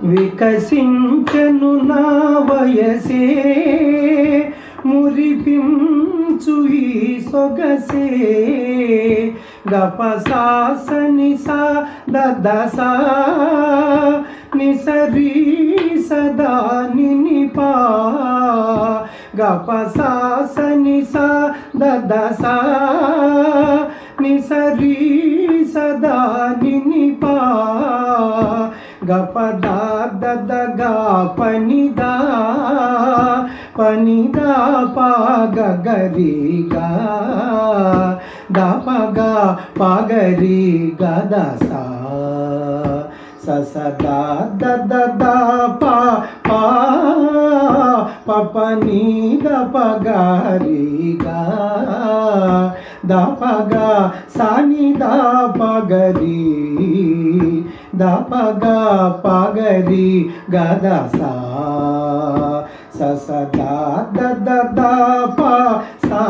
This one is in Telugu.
వికసించను నా వయసే మురిపించు ఈ సొగసే గపసాస నిసా దదసా నిసరి సదా నినిపా గపసాస నిసా దదసా నిసరి సదా నినిపా గపదా దదగా పనిదా పనిదా పాగరిగా దపగా పగరి గదసా ససదా దదదా పా పా పపని దపగరిగా దపగా సాని దపగరి దపగా పగరి గదసా ససదా దదదా పా సా